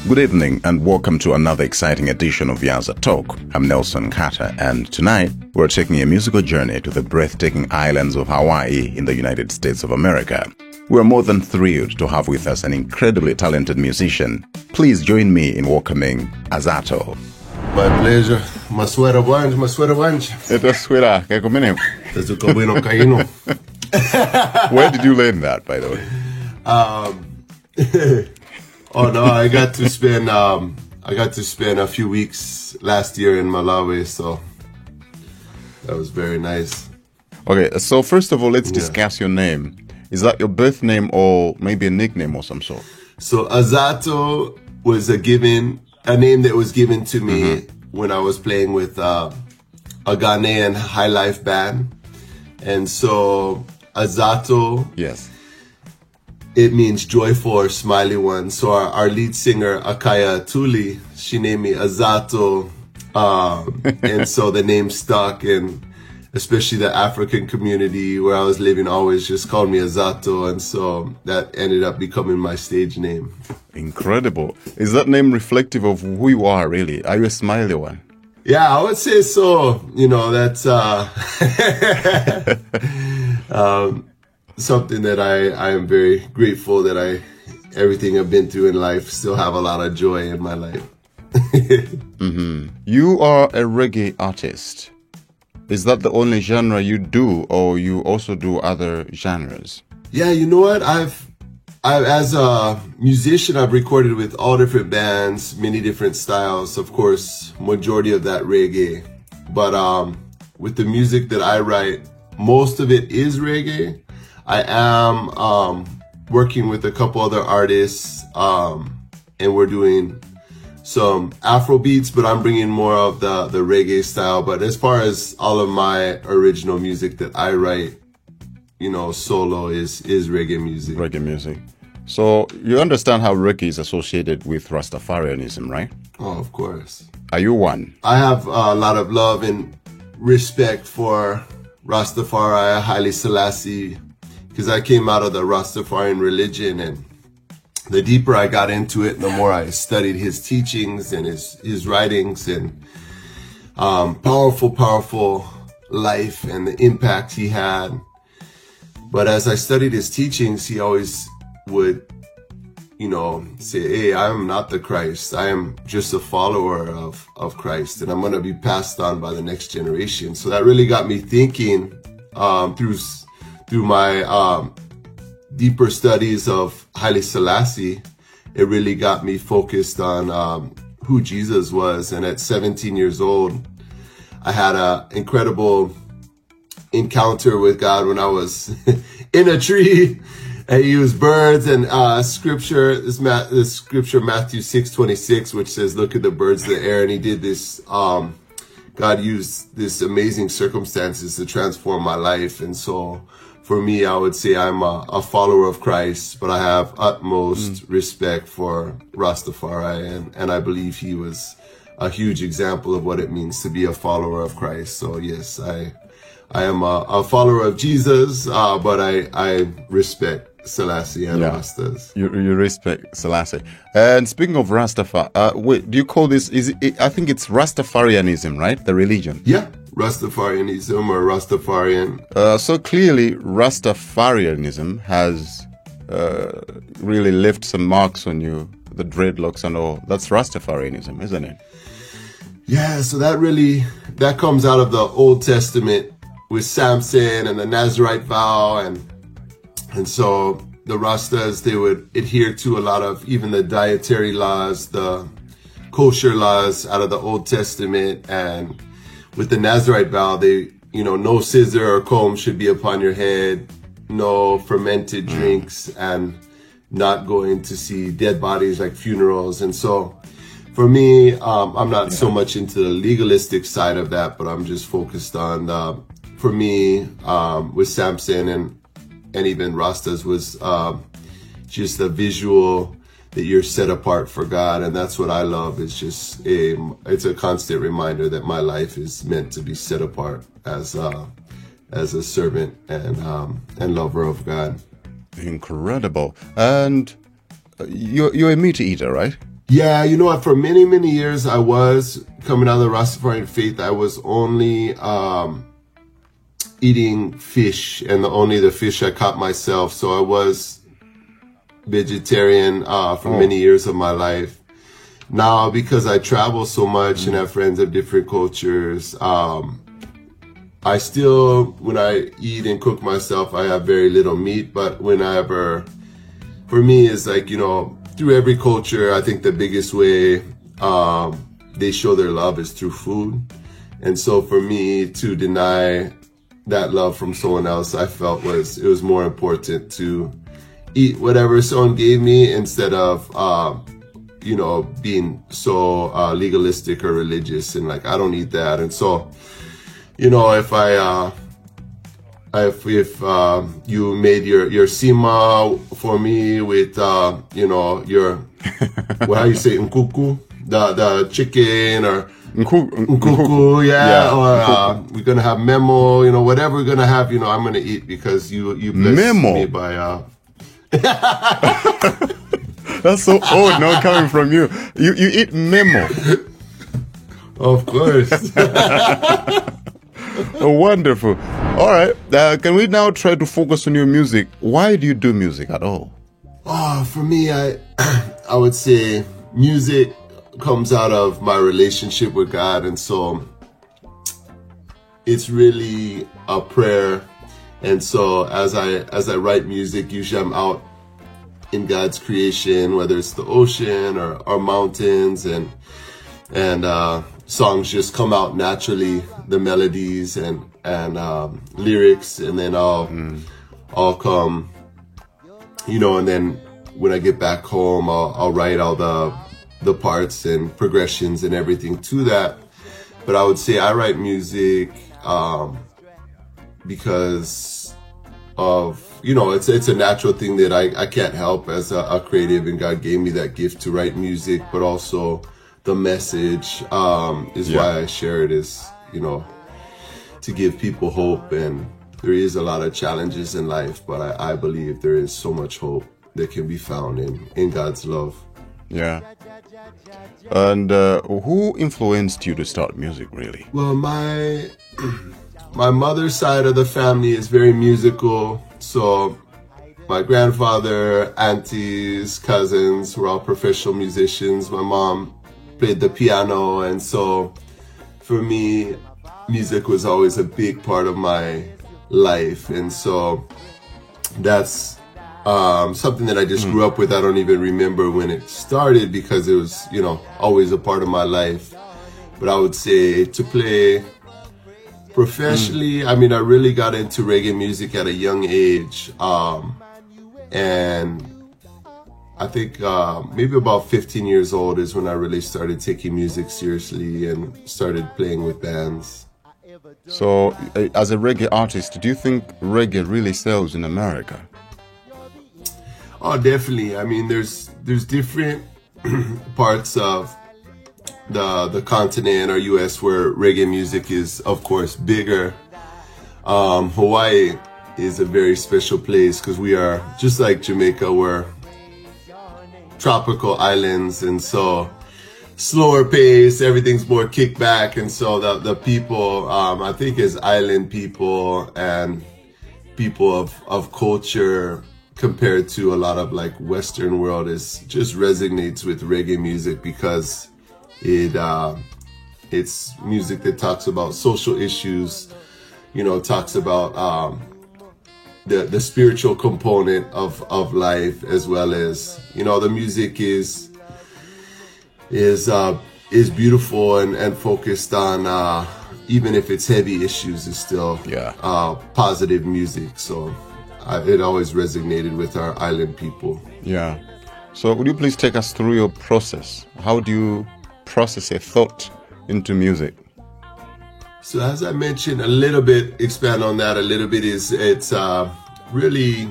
Good evening and welcome to another exciting edition of Yaza Talk. I'm Nelson Carter, and tonight we're taking a musical journey to the breathtaking islands of Hawaii in the United States of America. We're more than thrilled to have with us an incredibly talented musician. Please join me in welcoming Azato. My pleasure. Maswera wanj. Ito swera, kaya kumene. Tezuka bueno kaino. Where did you learn that, by the way? Oh no, I got to spend a few weeks last year in Malawi, so that was very nice. Okay, so first of all, let's discuss your name. Is that your birth name or maybe a nickname or some sort? So Azato was a name that was given to me when I was playing with a Ghanaian high life band. And so Azato, yes, it means joyful or smiley one. So our lead singer, Akaya Tuli, she named me Azato. And so the name stuck, and especially the African community where I was living always just called me Azato. And so that ended up becoming my stage name. Incredible. Is that name reflective of who you are, really? Are you a smiley one? Yeah, I would say so. You know, that's something that I am very grateful that everything I've been through in life, still have a lot of joy in my life. You are a reggae artist. Is that the only genre you do, or you also do other genres? Yeah, you know what? I've as a musician, I've recorded with all different bands, many different styles. Of course, majority of that reggae. But with the music that I write, most of it is reggae. I am working with a couple other artists, and we're doing some Afro beats, but I'm bringing more of the reggae style. But as far as all of my original music that I write, you know, solo is reggae music. Reggae music. So you understand how reggae is associated with Rastafarianism, right? Oh, of course. Are you one? I have a lot of love and respect for Rastafari, Haile Selassie, because I came out of the Rastafarian religion, and the deeper I got into it, the more I studied his teachings and his writings, and powerful life and the impact he had. But as I studied his teachings, he always would, you know, say, hey, I am not the Christ. I am just a follower of Christ, and I'm going to be passed on by the next generation. So that really got me thinking through my deeper studies of Haile Selassie. It really got me focused on who Jesus was. And at 17 years old, I had an incredible encounter with God when I was in a tree. And he used birds and scripture, this scripture, Matthew 6:26, which says, look at the birds of the air. And he did this, God used this amazing circumstances to transform my life. And so for me, I would say I'm a follower of Christ, but I have utmost respect for Rastafari, and I believe he was a huge example of what it means to be a follower of Christ. So yes, I am a follower of Jesus, but I respect Selassie and Rastas. You respect Selassie. And speaking of Rastafari, wait, do you call this, I think it's Rastafarianism, right? The religion? Yeah. Rastafarianism or Rastafarian. So clearly Rastafarianism has really left some marks on you, the dreadlocks and all. That's Rastafarianism, isn't it? Yeah, so that comes out of the Old Testament with Samson and the Nazarite vow, and so the Rastas, they would adhere to a lot of even the dietary laws, the kosher laws out of the Old Testament. And with the Nazarite vow, they, you know, no scissor or comb should be upon your head, no fermented drinks, and not going to see dead bodies like funerals. And so for me, I'm not so much into the legalistic side of that, but I'm just focused on for me, with Samson and even Rastas was just a visual that you're set apart for God. And that's what I love. It's just it's a constant reminder that my life is meant to be set apart as a servant and lover of God. Incredible. And you're a meat eater, right? Yeah, you know what? For many, many years, I was coming out of the Rastafarian faith. I was only eating fish, and only the fish I caught myself. So I was vegetarian for many years of my life. Now, because I travel so much and have friends of different cultures, I still, when I eat and cook myself, I have very little meat. But whenever, for me, it's like, you know, through every culture, I think the biggest way they show their love is through food. And so for me to deny that love from someone else, I felt it was more important to eat whatever someone gave me instead of, you know, being so legalistic or religious and like, I don't eat that. And so, you know, if you made your sima for me with, you know, your, what how you say, nkuku, the chicken, or nkuku, yeah, or we're gonna have memo, you know, whatever we're gonna have, you know, I'm gonna eat because you blessed memo. me by That's so old now coming from you. You eat memo. Of course. Oh, wonderful. All right. Can we now try to focus on your music? Why do you do music at all? Oh, for me, I would say music comes out of my relationship with God. And so it's really a prayer. And so as I write music, usually I'm out in God's creation, whether it's the ocean or mountains, and songs just come out naturally, the melodies and lyrics, and then I'll come, you know, and then when I get back home, I'll write all the parts and progressions and everything to that. But I would say I write music because of, you know, it's a natural thing that I can't help as a creative, and God gave me that gift to write music, but also the message is why I share it, is, you know, to give people hope. And there is a lot of challenges in life, but I believe there is so much hope that can be found in God's love. Yeah. And who influenced you to start music, really? Well, my mother's side of the family is very musical. So my grandfather, aunties, cousins were all professional musicians. My mom played the piano, and so for me, music was always a big part of my life. And so that's something that I just grew up with. I don't even remember when it started because it was, you know, always a part of my life. But I would say to play professionally, I mean, I really got into reggae music at a young age, and I think maybe about 15 years old is when I really started taking music seriously and started playing with bands. So, as a reggae artist, do you think reggae really sells in America? Oh, definitely. I mean, there's different parts of the continent or US where reggae music is, of course, bigger. Hawaii is a very special place because we are, just like Jamaica, we're tropical islands, and so slower pace, everything's more kickback. And so the people, I think, as island people and people of culture compared to a lot of like Western world, is just resonates with reggae music because it's music that talks about social issues, you know, talks about the spiritual component of life, as well as, you know, the music is beautiful and focused on, even if it's heavy issues, is still positive music. So it always resonated with our island people. Yeah. So would you please take us through your process? How do you process a thought into music? So as I mentioned a little bit, expand on that a little bit, it's really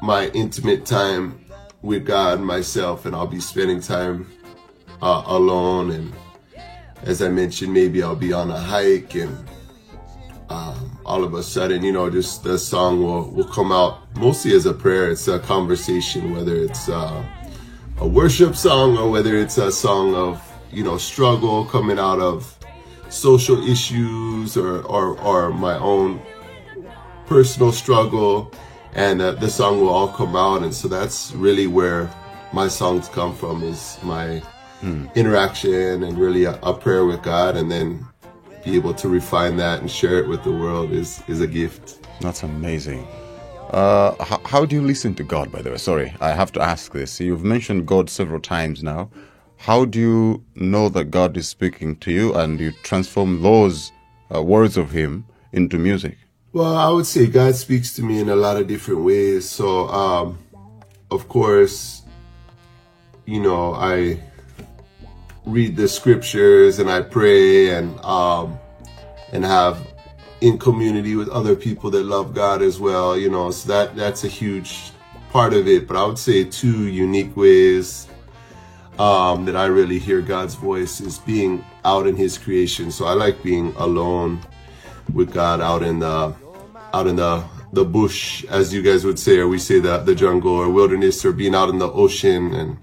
my intimate time with God and myself, and I'll be spending time alone. And as I mentioned, maybe I'll be on a hike, and all of a sudden, just the song will come out mostly as a prayer. It's a conversation, whether it's a worship song or whether it's a song of, struggle coming out of social issues or my own personal struggle, and the song will all come out. And so that's really where my songs come from, is my interaction and really a prayer with God, and then be able to refine that and share it with the world is a gift. That's amazing. How do you listen to God, by the way? Sorry, I have to ask this. You've mentioned God several times now. How do you know that God is speaking to you and you transform those words of Him into music? Well, I would say God speaks to me in a lot of different ways. So, of course, I read the scriptures and I pray and have in community with other people that love God as well, so that's a huge part of it. But I would say two unique ways that I really hear God's voice is being out in His creation. So I like being alone with God out in the bush, as you guys would say, or we say the jungle or wilderness, or being out in the ocean. And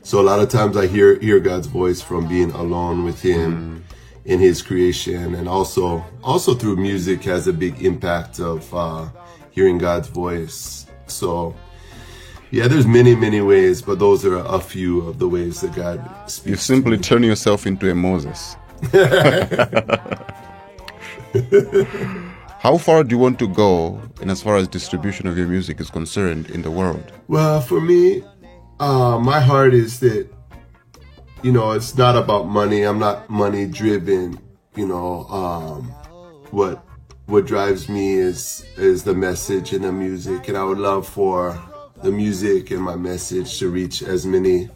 so a lot of times I hear God's voice from being alone with Him in His creation, and also through music has a big impact of hearing God's voice. So yeah, there's many, many ways, but those are a few of the ways that God speaks. You simply turn yourself into a Moses. How far do you want to go in as far as distribution of your music is concerned in the world? Well, for me, my heart is that, it's not about money. I'm not money driven. What drives me is the message and the music. And I would love for the music and my message to reach as many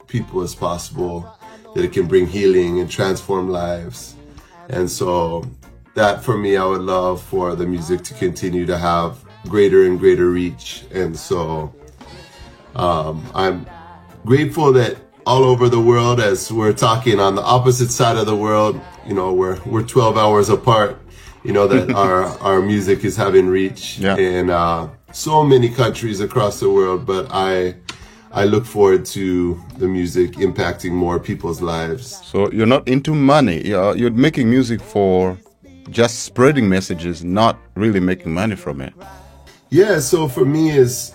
people as possible, that it can bring healing and transform lives. And so that, for me, I would love for the music to continue to have greater and greater reach. And so I'm grateful that all over the world, as we're talking on the opposite side of the world, we're 12 hours apart, that our music is having reach in so many countries across the world. But I look forward to the music impacting more people's lives. So you're not into money. You're making music for just spreading messages, not really making money from it. Yeah, so for me is,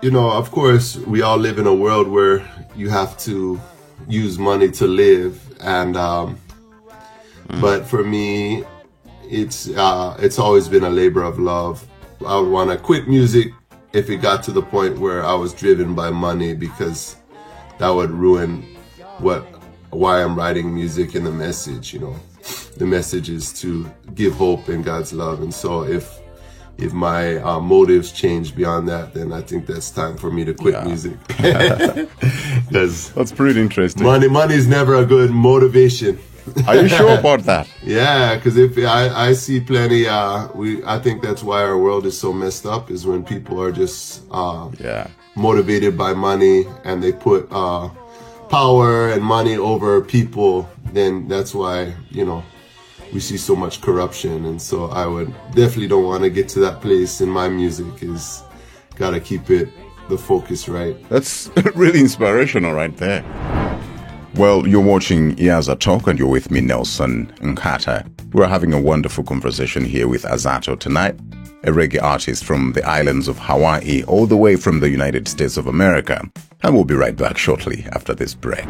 of course, we all live in a world where you have to use money to live. And but for me, it's always been a labor of love. I would want to quit music if it got to the point where I was driven by money, because that would ruin why I'm writing music and the message. The message is to give hope in God's love. And so if my motives change beyond that, then I think that's time for me to quit music. That's pretty interesting. Money is never a good motivation. Are you sure about that? Yeah, because if I see plenty, I think that's why our world is so messed up, is when people are just motivated by money, and they put power and money over people. Then that's why we see so much corruption. And so I would definitely don't want to get to that place in my music. Is gotta keep the focus right. That's really inspirational right there. Well, you're watching Yaza Talk, and you're with me, Nelson Nkata. We're having a wonderful conversation here with Azato tonight, a reggae artist from the islands of Hawaii, all the way from the United States of America. And we'll be right back shortly after this break.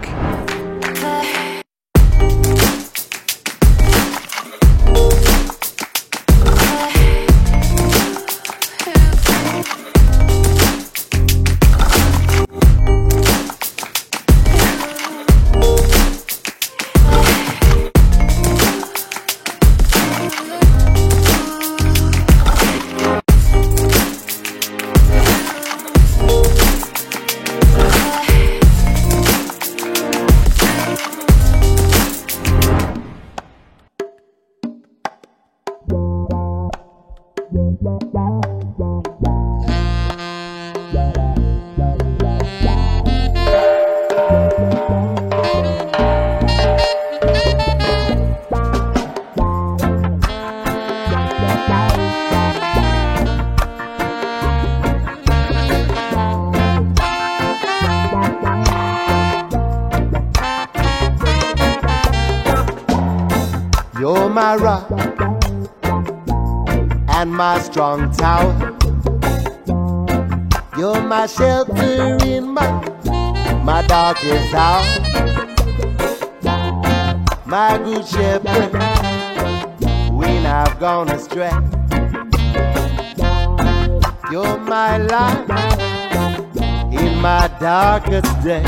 You're my rock and my strong tower. You're my shelter in my darkest hour. My good shepherd, when I've gone astray. You're my light in my darkest day.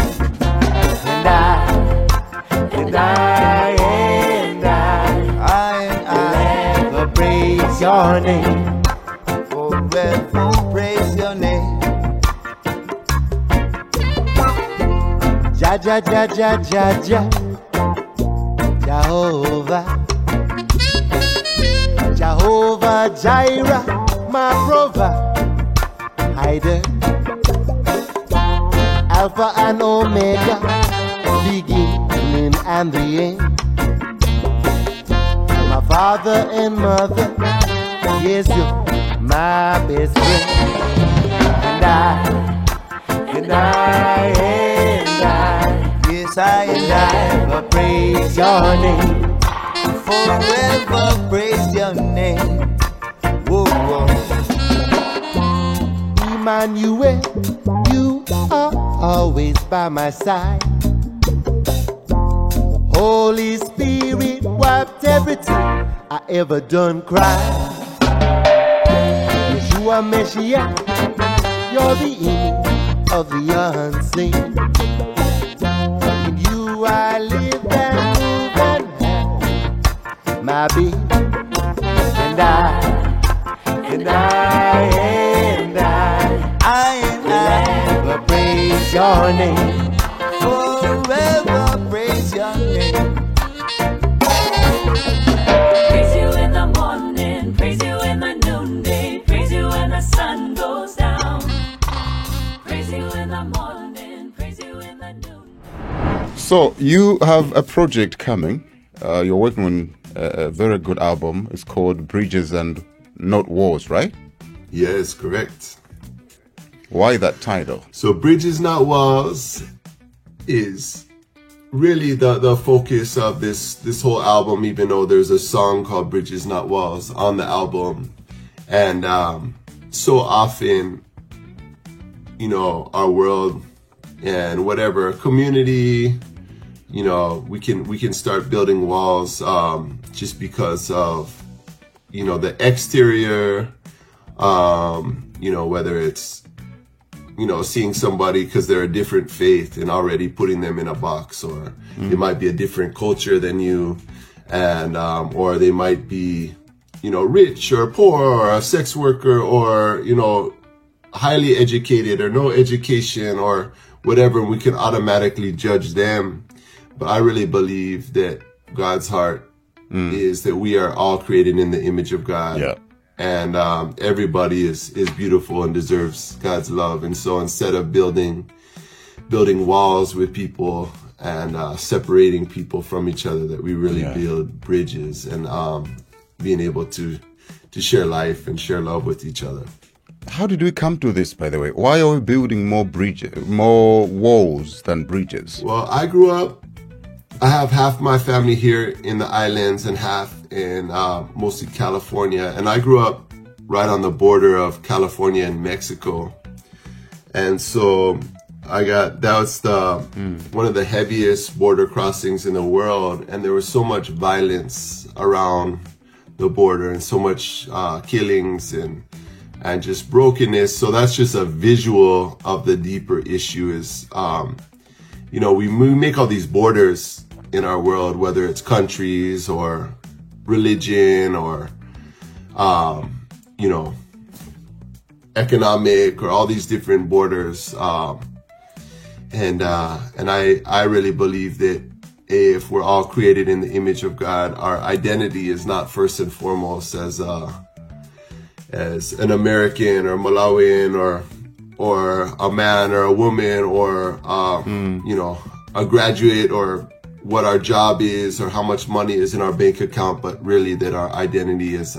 And I will praise your name, forever praise your name. Ja, ja, ja, ja, ja, ja, Jehovah, Jehovah Jireh, my provider, Alpha and Omega, beginning and the end. My father and mother, yes, you're my best friend. And I, yes, I will praise your name, forever praise your name. Whoa, whoa. Emmanuel, you are always by my side. Holy Spirit wiped every tear I ever done cry. Yeshua Messiah, you're the image of the unseen. In you I live and move and have my being. And I will praise your name, forever praise your name. Praise you in the morning, praise you in the noonday, praise you when the sun goes down. Praise you in the morning, praise you in the noon. So you have a project coming. You're working on a very good album. It's called Bridges and Not Walls, right? Yes, correct. Why that title? So Bridges Not Walls is really the focus of this whole album, even though there's a song called Bridges Not Walls on the album. And so often, you know, our world and whatever community, you know, we can start building walls just because of, you know, the exterior, you know, whether it's, you know, seeing somebody because they're a different faith and already putting them in a box, or they might be a different culture than you, and or they might be, you know, rich or poor or a sex worker, or, you know, highly educated or no education or whatever, and we can automatically judge them. But I really believe that God's heart is that we are all created in the image of God. Yeah. And everybody is beautiful and deserves God's love. And so instead of building walls with people and separating people from each other, that we really build bridges and being able to share life and share love with each other. How did we come to this, by the way? Why are we building more walls than bridges? Well, I grew up, I have half my family here in the islands and half in mostly California. And I grew up right on the border of California and Mexico. And so that was one of the heaviest border crossings in the world. And there was so much violence around the border and so much killings and just brokenness. So that's just a visual of the deeper issue is, you know, we make all these borders in our world, whether it's countries or religion or, you know, economic or all these different borders. And I really believe that if we're all created in the image of God, our identity is not first and foremost as as an American or Malawian or a man or a woman or you know, a graduate, or what our job is or how much money is in our bank account, but really that our identity is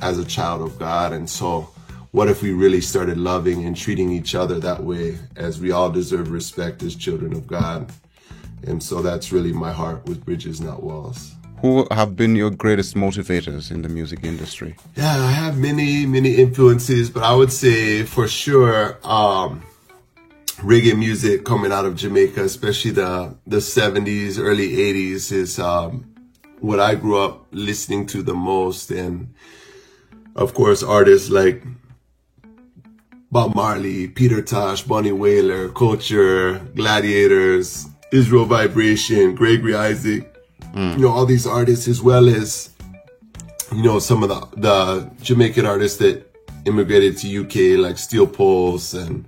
as a child of God. And so what if we really started loving and treating each other that way, as we all deserve respect as children of God? And so that's really my heart with Bridges Not Walls. Who have been your greatest motivators in the music industry? Yeah, I have many influences, but I would say for sure reggae music coming out of Jamaica, especially the 70s, early 80s, is what I grew up listening to the most. And of course, artists like Bob Marley, Peter Tosh, Bunny Wailer, Culture, Gladiators, Israel Vibration, Gregory Isaac, you know, all these artists, as well as, you know, some of the Jamaican artists that immigrated to UK, like Steel Pulse and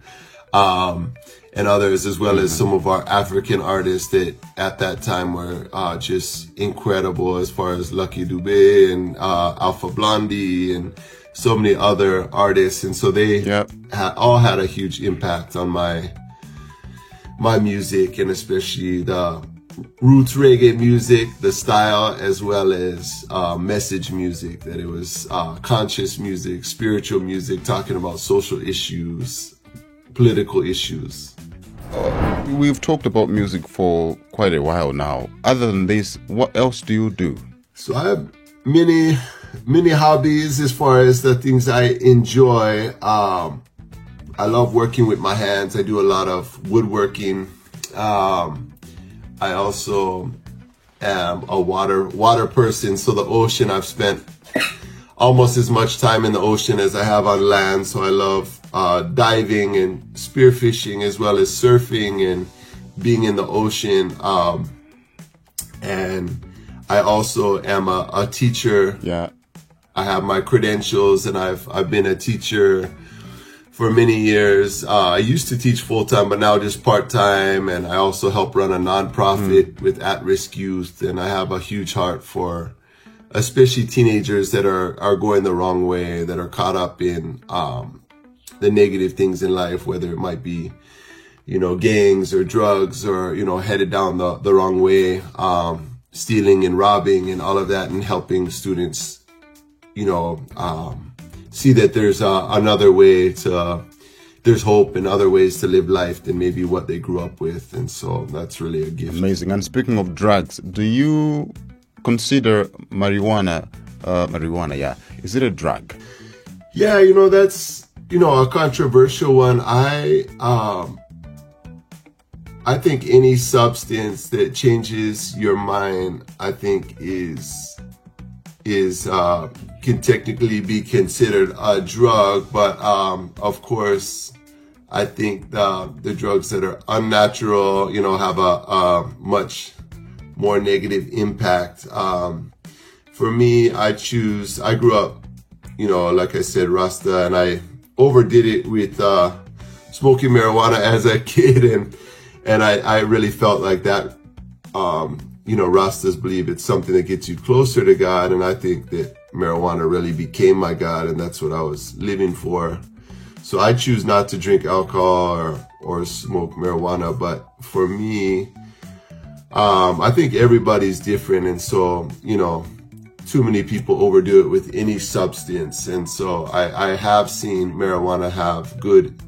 others, as well as some of our African artists that at that time were just incredible, as far as Lucky Dubé and Alpha Blondie and so many other artists. And so they all had a huge impact on my music, and especially the roots reggae music, the style, as well as message music, that it was conscious music, spiritual music, talking about social issues, political issues. We've talked about music for quite a while now. Other than this, what else do you do? So I have many hobbies as far as the things I enjoy. I love working with my hands. I do a lot of woodworking. I also am a water person. So the ocean, I've spent almost as much time in the ocean as I have on land. So I love diving and spearfishing, as well as surfing and being in the ocean. And I also am a teacher. Yeah. I have my credentials, and I've been a teacher for many years. I used to teach full-time, but now just part-time. And I also help run a nonprofit with at-risk youth. And I have a huge heart for especially teenagers that are going the wrong way, that are caught up in the negative things in life, whether it might be, you know, gangs or drugs, or, you know, headed down the wrong way, stealing and robbing and all of that, and helping students, you know, see that there's another way there's hope and other ways to live life than maybe what they grew up with. And so that's really a gift. Amazing. And speaking of drugs, do you consider marijuana, is it a drug? Yeah, you know, that's, you know, a controversial one. I think any substance that changes your mind, I think can technically be considered a drug. But of course, I think the drugs that are unnatural, you know, have a much more negative impact. For me, I grew up, you know, like I said, Rasta, and I overdid it with smoking marijuana as a kid, and I really felt like that. You know, Rastas believe it's something that gets you closer to God, and I think that marijuana really became my God, and that's what I was living for. So I choose not to drink alcohol or smoke marijuana. But for me, I think everybody's different, and so, you know, too many people overdo it with any substance. And so I have seen marijuana have good,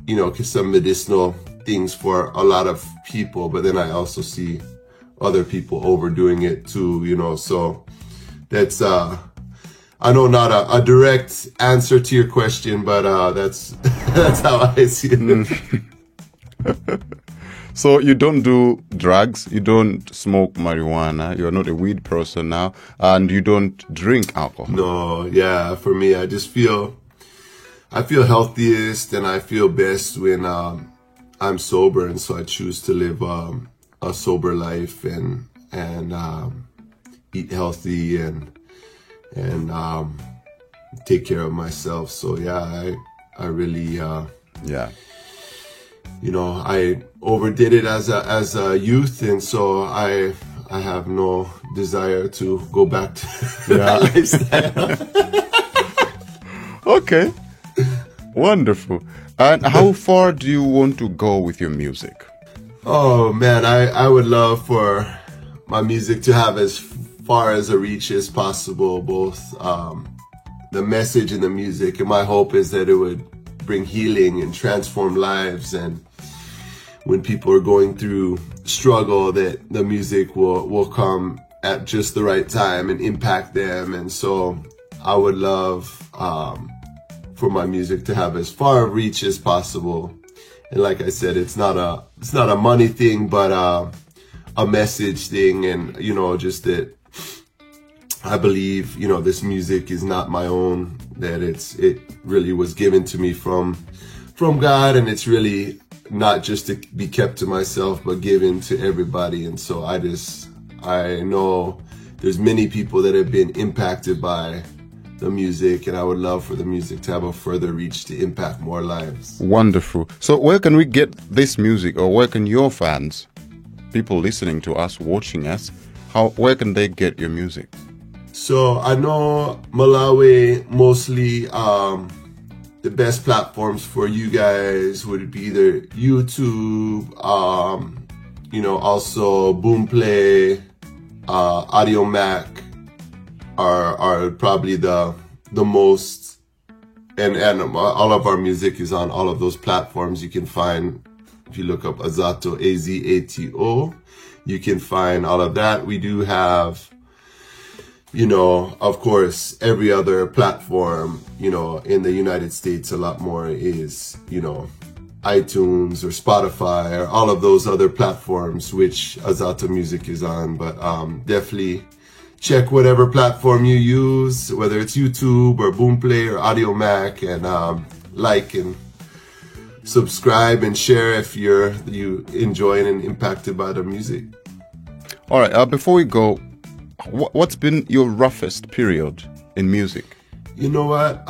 you know, some medicinal things for a lot of people, but then I also see other people overdoing it too, you know. So that's I know not a direct answer to your question, but that's how I see it. So you don't do drugs, you don't smoke marijuana, you're not a weed person now, and you don't drink alcohol. No, yeah, for me, I feel healthiest and I feel best when I'm sober, and so I choose to live a sober life and eat healthy and take care of myself. So yeah, I really you know, I overdid it as a youth, and so I have no desire to go back to that lifestyle. Okay. Wonderful. And how far do you want to go with your music? Oh man, I would love for my music to have as far as a reach as possible, both the message and the music. And my hope is that it would bring healing and transform lives. And when people are going through struggle, that the music will come at just the right time and impact them. And so I would love for my music to have as far a reach as possible. And like I said, it's not a money thing, but a message thing. And, you know, just that I believe, you know, this music is not my own, that it really was given to me from God, and it's really not just to be kept to myself, but given to everybody. And so I know there's many people that have been impacted by the music, and I would love for the music to have a further reach to impact more lives. Wonderful. So where can we get this music, or where can your fans, people listening to us, watching us, where can they get your music? So I know Malawi mostly, the best platforms for you guys would be either YouTube, you know, also Boomplay, Audiomack are probably the most, and all of our music is on all of those platforms. You can find, if you look up Azato, Azato, you can find all of that. We do have, you know, of course, every other platform, you know, in the United States, a lot more is, you know, iTunes or Spotify or all of those other platforms, which Azato Music is on. But definitely check whatever platform you use, whether it's YouTube or Boomplay or Audiomack, and like and subscribe and share if you enjoying and impacted by the music. All right, before we go, what's been your roughest period in music? You know what?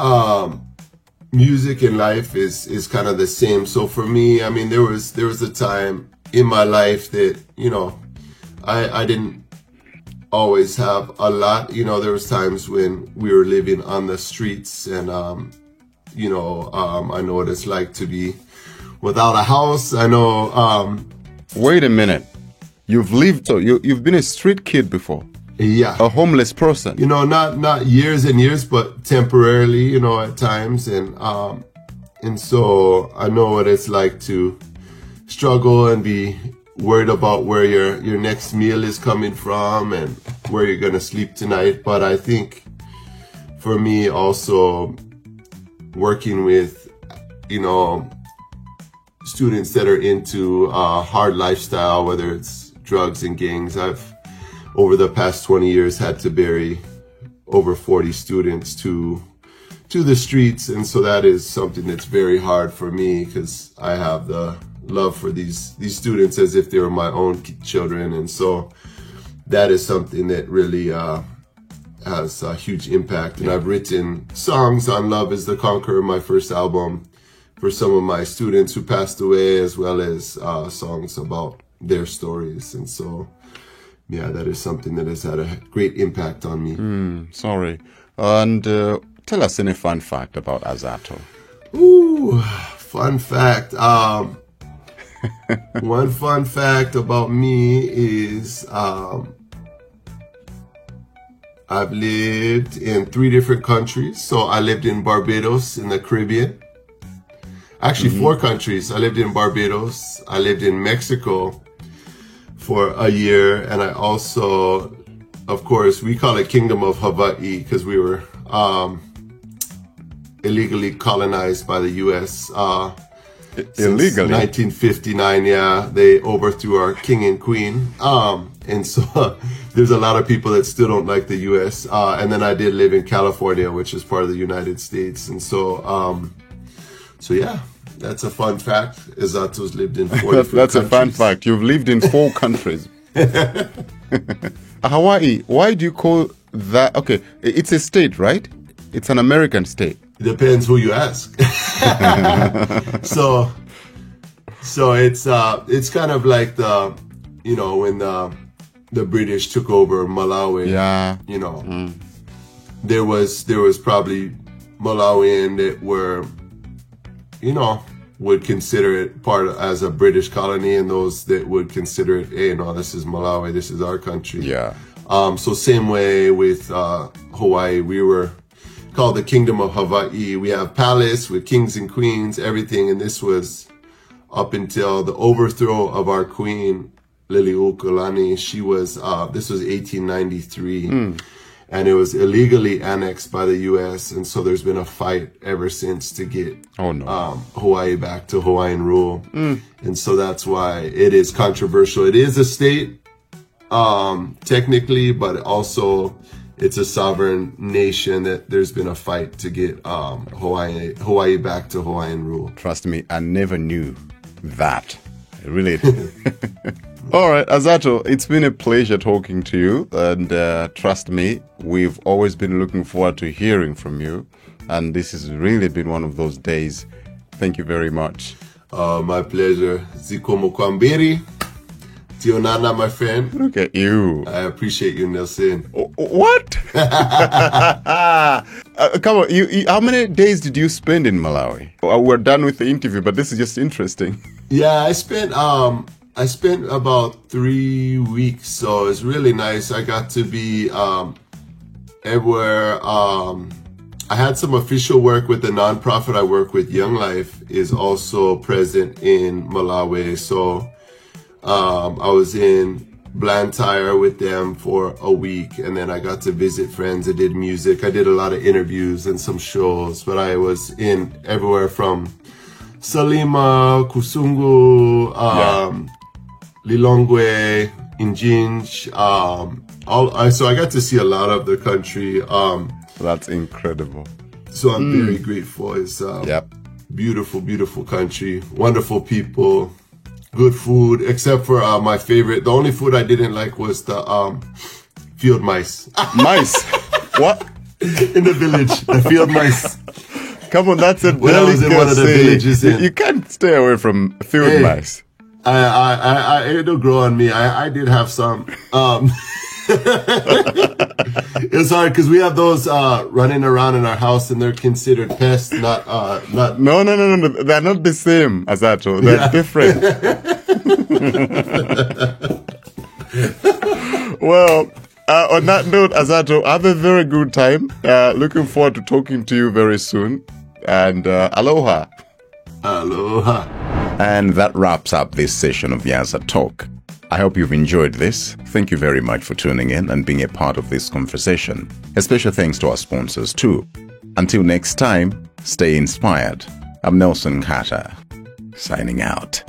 Music and life is kind of the same. So for me, I mean, there was a time in my life that, you know, I didn't always have a lot. You know, there was times when we were living on the streets, and you know, I know what it's like to be without a house. I know. Wait a minute, you've been a street kid before. Yeah, a homeless person. You know, not years and years, but temporarily. You know, at times, and so I know what it's like to struggle and be worried about where your next meal is coming from and where you're gonna sleep tonight. But I think for me also working with, you know, students that are into a hard lifestyle, whether it's drugs and gangs, I've over the past 20 years had to bury over 40 students to the streets. And so that is something that's very hard for me, because I have the love for these students as if they were my own children. And so that is something that really has a huge impact. And I've written songs on Love is the Conqueror, my first album, for some of my students who passed away, as well as songs about their stories. And so, yeah, that is something that has had a great impact on me. Sorry. And tell us any fun fact about Azato. Ooh, fun fact. One fun fact about me is I've lived in 3 different countries. So I lived in Barbados in the Caribbean. Actually, 4 countries. I lived in Barbados. I lived in Mexico for a year. And I also, of course, we call it Kingdom of Hawaii because we were illegally colonized by the U.S. Illegally? 1959, yeah. They overthrew our king and queen. And so there's a lot of people that still don't like the U.S. And then I did live in California, which is part of the United States. And so, so yeah, that's a fun fact. Azato's lived in 4 different That's countries. a fun fact. You've lived in 4 countries. Hawaii, why do you call that? Okay, it's a state, right? It's an American state. It depends who you ask. So it's kind of like the, you know, when the British took over Malawi. Yeah. You know, there was probably Malawian that were, you know, would consider it as a British colony, and those that would consider it, hey, no, this is Malawi, this is our country. Yeah. So same way with Hawaii, we were called the Kingdom of Hawaii. We have palace with kings and queens, everything, and this was up until the overthrow of our queen, Liliuokalani. She was, this was 1893. And it was illegally annexed by the U.S. And so there's been a fight ever since to get Hawaii back to Hawaiian rule. And so that's why it is controversial. It is a state, technically, but also it's a sovereign nation that there's been a fight to get Hawaii back to Hawaiian rule. Trust me, I never knew that. Really. All right, Azato, it's been a pleasure talking to you. And trust me, we've always been looking forward to hearing from you. And this has really been one of those days. Thank you very much. My pleasure. Zikomo Kwambiri. Tionana, my friend. Look at you. I appreciate you, Nelson. What? Come on, how many days did you spend in Malawi? We're done with the interview, but this is just interesting. Yeah, I spent about 3 weeks, so it's really nice. I got to be everywhere. I had some official work with the nonprofit I work with. Young Life is also present in Malawi, so I was in Blantyre with them for a week, and then I got to visit friends. I did music. I did a lot of interviews and some shows, but I was in everywhere from Salima, Kusungu, Lilongwe, Injinj, so I got to see a lot of the country. That's incredible. So I'm very grateful. It's beautiful, beautiful country, wonderful people, good food, except for my favorite. The only food I didn't like was the field mice. Mice? What? In the village, the field mice. Come on, that's a When I was in one of the villages, you can't stay away from field mice. It'll grow on me. I did have some. It's hard because we have those running around in our house, and they're considered pests, not. No. They're not the same, Azato. They're different. Well, on that note, Azato, have a very good time. Looking forward to talking to you very soon. And aloha. Aloha. And that wraps up this session of Yaza Talk. I hope you've enjoyed this. Thank you very much for tuning in and being a part of this conversation. A special thanks to our sponsors too. Until next time, stay inspired. I'm Nelson Carter, signing out.